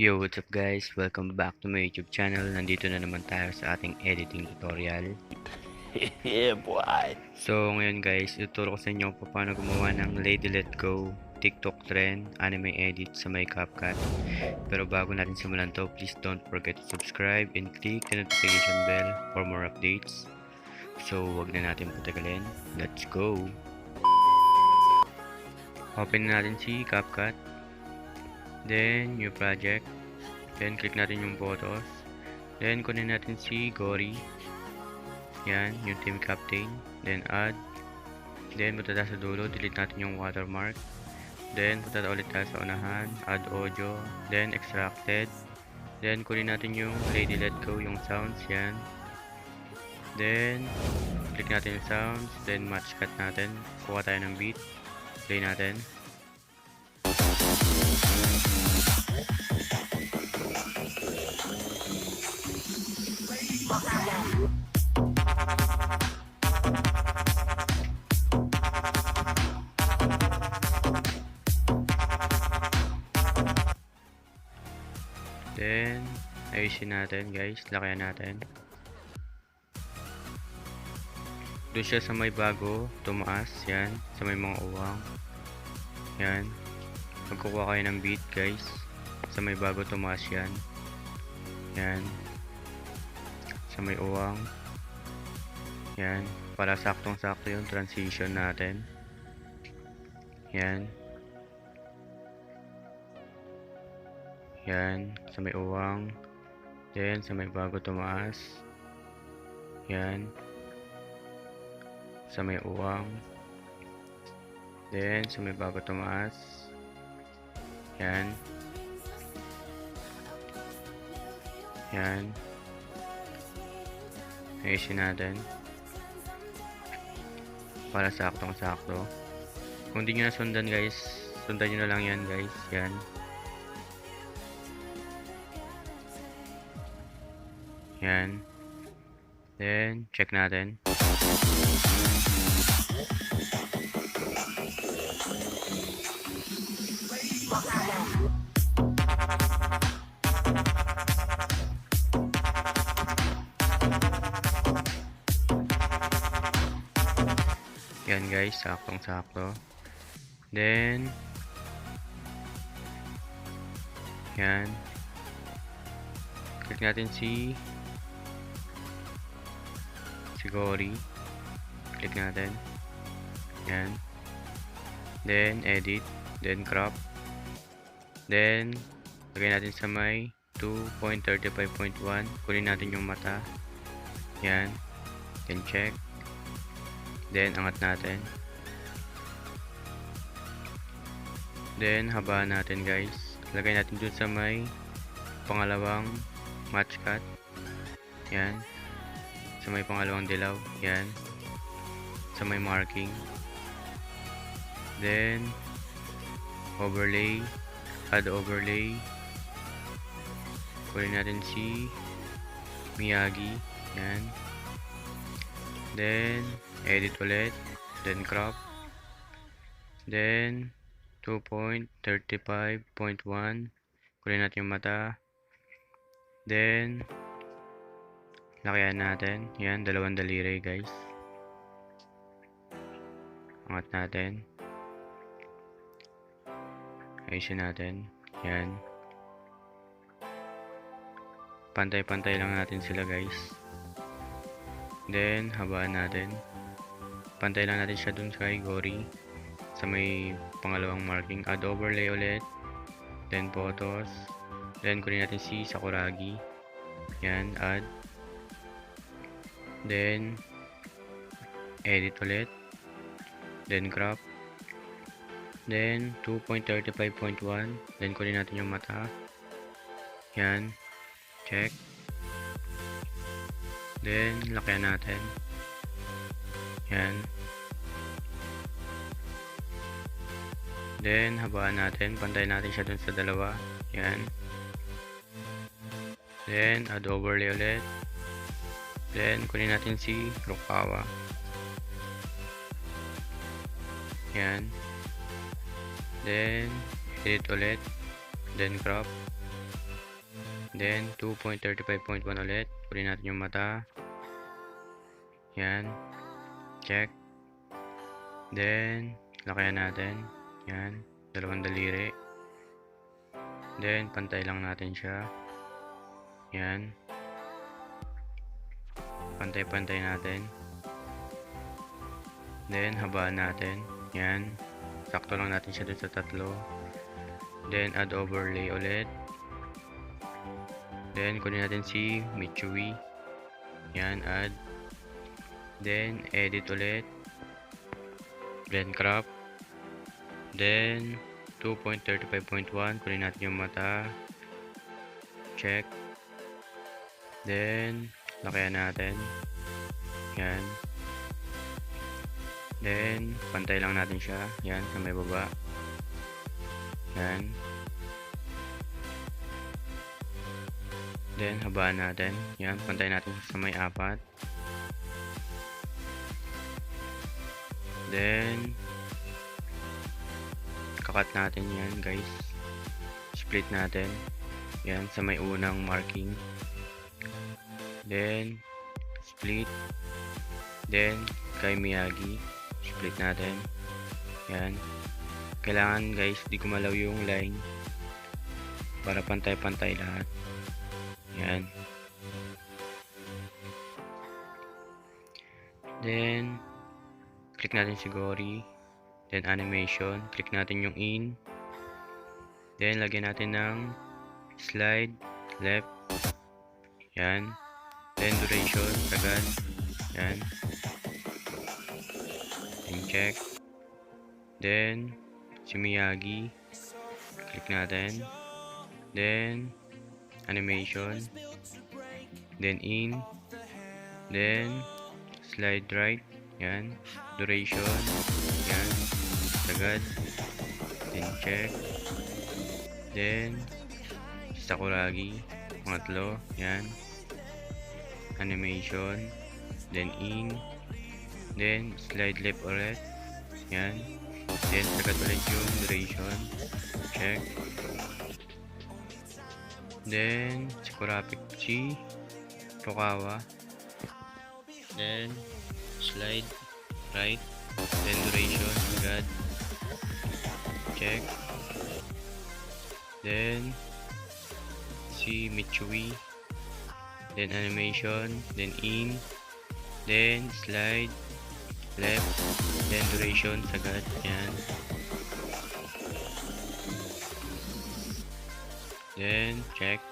Yo, what's up guys? Welcome back to my YouTube channel. Nandito na naman tayo sa ating editing tutorial. Yeah, boy. So, ngayon guys, ituturo ko sa inyo kung paano gumawa ng Lady Let Go TikTok trend anime edit sa may Capcut. Pero bago natin simulan to, please don't forget to subscribe and click the notification bell for more updates. So, wag na natin patagalin. Let's go! Open natin si Capcut. Then, new project. Then, click natin yung photos. Then, kunin natin si Gory. Yan, yung team captain. Then, add. Then, punta tayo sa dulo. Delete natin yung watermark. Then, punta tayo ulit tayo sa unahan. Add audio. Then, extracted. Then, kunin natin yung Lady Let Go, yung sounds. Yan. Then, click natin yung sounds. Then, match cut natin. Kuha tayo ng beat. Play natin. Then, ayusin natin guys, lakayan natin. Doon siya sa may bago, tumaas, yan, sa may mga uwang. Yan. Magkukuha kayo ng beat guys. Sa may bago tumaas yan. Yan. Sa may uwang. Yan. Para saktong-sakto yung transition natin. Yan. Yan, sa may uwang. Then, sa may bago tumaas. Yan. Sa may uwang. Then, sa may bago tumaas. Yan. Yan. Ayusin natin. Para saktong-sakto. Kung di nyo nasundan guys, sundan nyo na lang yan guys. Yan. Yan. Then, check natin. Yan guys, saktong-sakto. Then, yan. Click natin si Gory. Click natin. Yan. Then, edit. Then, crop. Then, lagay natin sa may 2.35.1. Kunin natin yung mata. Yan. Then, check. Then, angat natin. Then, habaan natin guys. Lagay natin dun sa may pangalawang match cut. Yan. Sa may pangalawang dilaw. Yan. Sa may marking. Then, overlay. Add overlay. Kunin natin si Miyagi. Yan. Then, edit ulit. Then, crop. Then, 2.35.1. Kunin natin yung mata. Then, lakayan natin. Yan, dalawang daliri guys. Angat natin. Ayusin natin. Yan. Pantay-pantay lang natin sila guys. Then, habaan natin. Pantay lang natin siya dun sa Gory. Sa may pangalawang marking. Add overlay ulit. Then, photos. Then, kunin natin si Sakuragi. Yan, add. Then, edit ulit. Then, crop. Then, 2.35.1. Then, kunin natin yung mata. Yan. Check. Then, lakayan natin. Yan. Then, habaan natin. Pantay natin siya dun sa dalawa. Yan. Then, add overlay ulit. Then, kunin natin si Rukawa. Yan. Then, edit ulit. Then, crop. Then 2.35.1 ulit. Kunin natin yung mata. Yan. Check. Then lakayan natin. Yan. Dalawang daliri. Then pantay lang natin siya. Yan. Pantay-pantay natin. Then habaan natin. Yan. Sakto lang natin siya dun sa tatlo. Then add overlay ulit. Then kunin natin si Michui. Yan, add. Then edit ulit. Blend crop. Then 2.35.1, kunin natin yung mata. Check. Then lakayan natin. Yan. Then pantay lang natin siya. Yan, sa may baba. Yan. Then habaan natin. Yan, pantay natin sa may 4. Then kakat natin yan, guys. Split natin. Yan, sa may unang marking. Then split. Then kay Miyagi, split natin. Yan. Kailangan, guys, di gumalaw yung line para pantay-pantay lahat. Yan. Then click natin si Gory. Then animation, click natin yung in. Then lagyan natin ng slide left. Yan. Then duration agad. Yan. Then check. Then si Miyagi, click natin. Then animation. Then in. Then slide right. Yan. Duration. Yan. Agad. Then check. Then Sakuragi. Pangatlo. Yan. Animation. Then in. Then slide left ulit. Yan. Then agad ulit yung duration. Check. Then Sakurapik Tokawa. Then slide right. Then duration agad. Check. Then si Michui. Then animation. Then in. Then slide left. Then duration agad. Yan. Then check.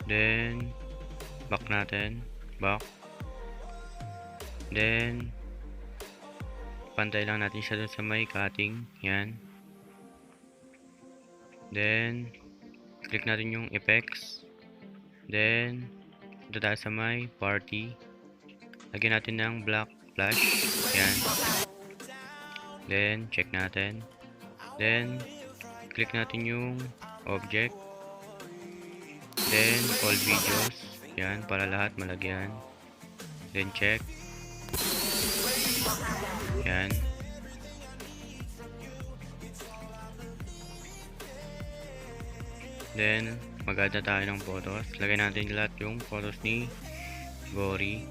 Then back natin. Back. Then pantay lang natin siya dun sa may cutting. Yan. Then click natin yung effects. Then dito tayo sa may party. Lagyan natin ng black flash. Yan. Then check natin. Then click natin yung object. Then all videos. Yan, para lahat malagyan. Then check. Yan. Then mag-add na tayo ng photos. Lagay natin lahat yung photos ni Gory.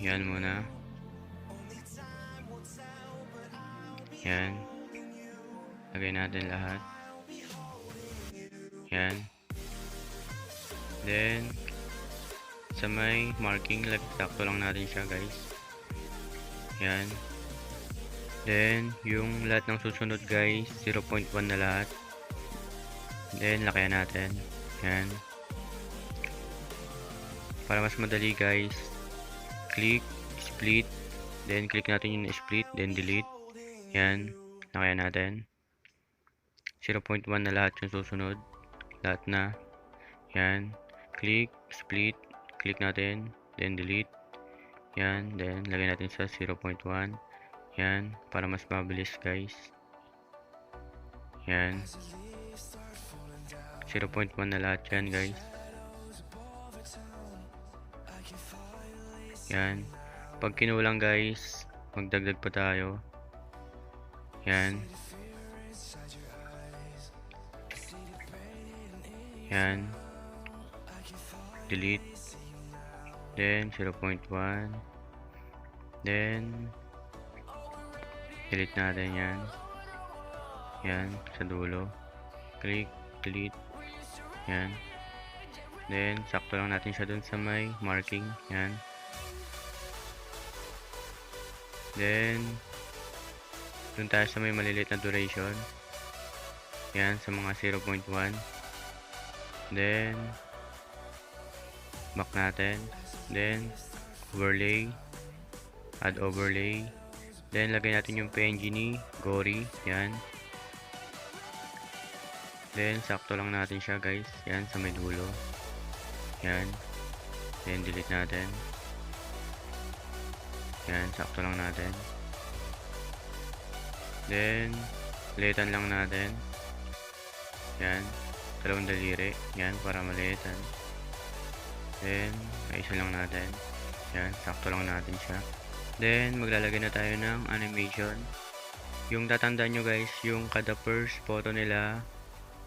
Yan muna. Yan. Lagay natin lahat. Yan. Then sa may marking, sakto lang natin siya, guys. Yan. Then yung lahat ng susunod, guys, 0.1 na lahat. Then lakayan natin. Yan. Para mas madali, guys, click, split, then click natin yung split, then delete. Yan. Lakayan natin. 0.1 na lahat yung susunod. Lahat na. Yan. Click, split, click natin, then delete. Yan. Then lagay natin sa 0.1. Yan. Para mas mabilis, guys. Yan. 0.1 na lahat yan, guys. Yan. Pag kinulang, guys, magdagdag pa tayo. Yan. Yan. Delete. Then 0.1. Then delete natin yan. Yan, sa dulo. Click, delete. Yan. Then sakto lang natin siya dun sa may marking. Yan. Then dun tayo sa may maliliit na duration. Yan, sa mga 0.1. Then back natin. Then overlay, add overlay. Then lagay natin yung PNG ni Gory. Yan. Then sakto lang natin siya guys. Yan, sa may dulo. Yan. Then delete natin. Yan, sakto lang natin. Then liitan lang natin. Yan, dalawang daliri. Yan, para maliitan. Then isa lang natin. Yan, sakto lang natin siya. Then maglalagay na tayo ng animation. Yung tatandaan nyo guys, yung kada first photo nila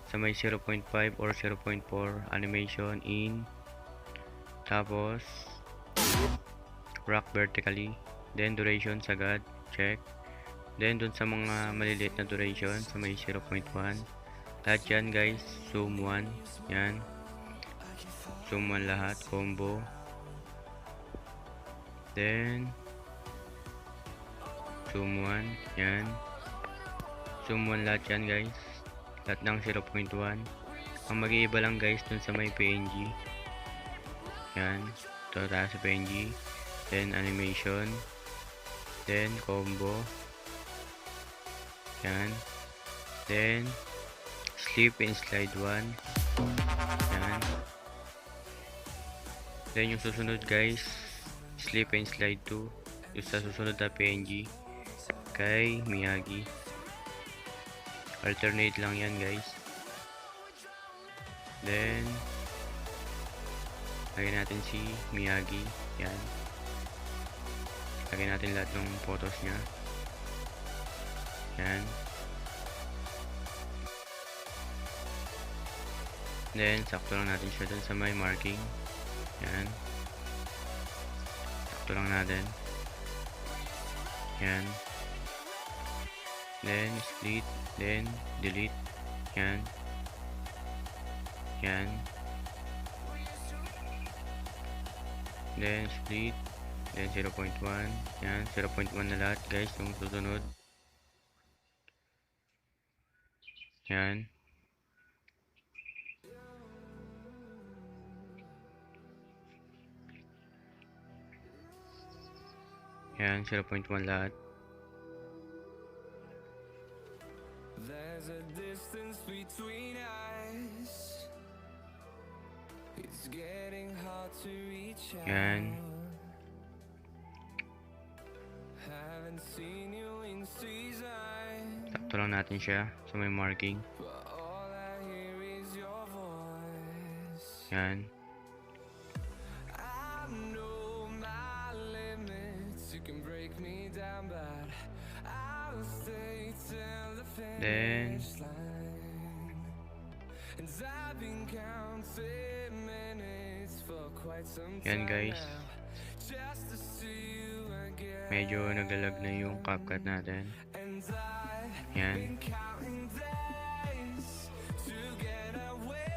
sa may 0.5 or 0.4 animation in, tapos rock vertically, then duration sagad, check. Then dun sa mga maliliit na duration sa may 0.1, lahat yan guys, zoom 1. Yan, zoom 1 lahat, combo. Then zoom 1, yan, zoom 1 lahat yan guys, lahat ng 0.1. Ang mag-iiba lang guys dun sa may PNG. Yan, ito tayo sa PNG. Then animation, then combo. Yan, then slip and slide 1. Yan. Then yung susunod guys, slip and slide 2. Yung sa susunod na PNG kay Miyagi. Alternate lang yan guys. Then lagyan natin si Miyagi. Yan, lagyan natin lahat ng photos niya. Yan. Then sakto lang natin siya dun sa may marking. Yan, sakto lang natin. Yan. Then split, then delete. Yan. Yan. Then split, then 0.1. Yan, 0.1 na lahat guys yung susunod. Yan. Yan, 0.1 lahat. There's a distance between us. It's getting hard to reach out. Yan. Haven't seen you in seasons. Sakto lang natin siya sa may marking. But all I hear is your voice. Yan. I know my limits. You can break me down, but I'll stay till the Then finish line. And I've been counting minutes for quite some yan time guys, now, just to see you again. medyo naglalag na yung Capcut natin. And I've Yan. been counting days to get away,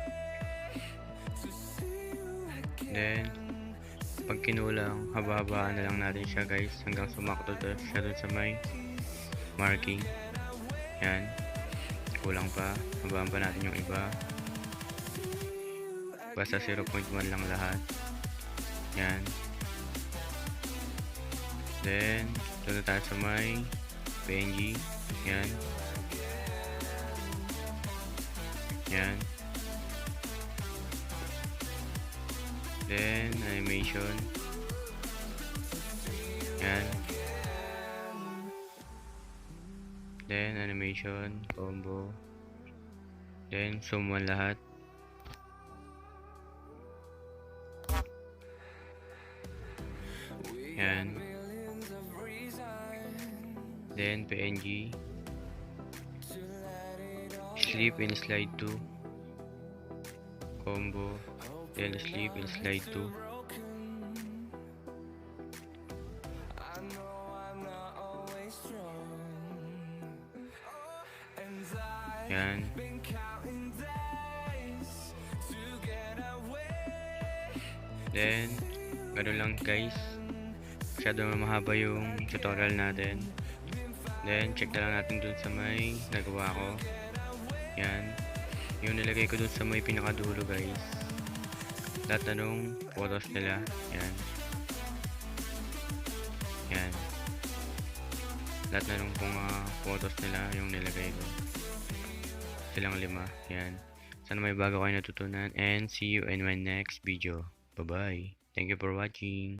to see you again. Then pag kinulang, haba-habaan na lang natin siya guys hanggang sumakto siya dun sa may marking. Yan, kulang pa, habaan pa natin yung iba. Basta 0.1 lang lahat. Yan. Then doon na tayo sa may PNG. Yan. Yan. Then animation. Yan. Then animation, combo. Then zoom 1 lahat. Yan. Then PNG. sleep in slide 2. Combo. Then sleep in slide 2. Yan. Then, ganun lang guys. Masyado mahaba yung tutorial natin. Then, check na lang natin dun sa may nagawa ko. Yan. Yung nilagay ko dun sa may pinakadulo guys. Lahat na nung photos nila. Yan. Yan. Lahat na nung mga photos nila yung nilagay ko. Silang 5. Yan. Sana may bago kayo natutunan. And see you in my next video. Bye-bye. Thank you for watching.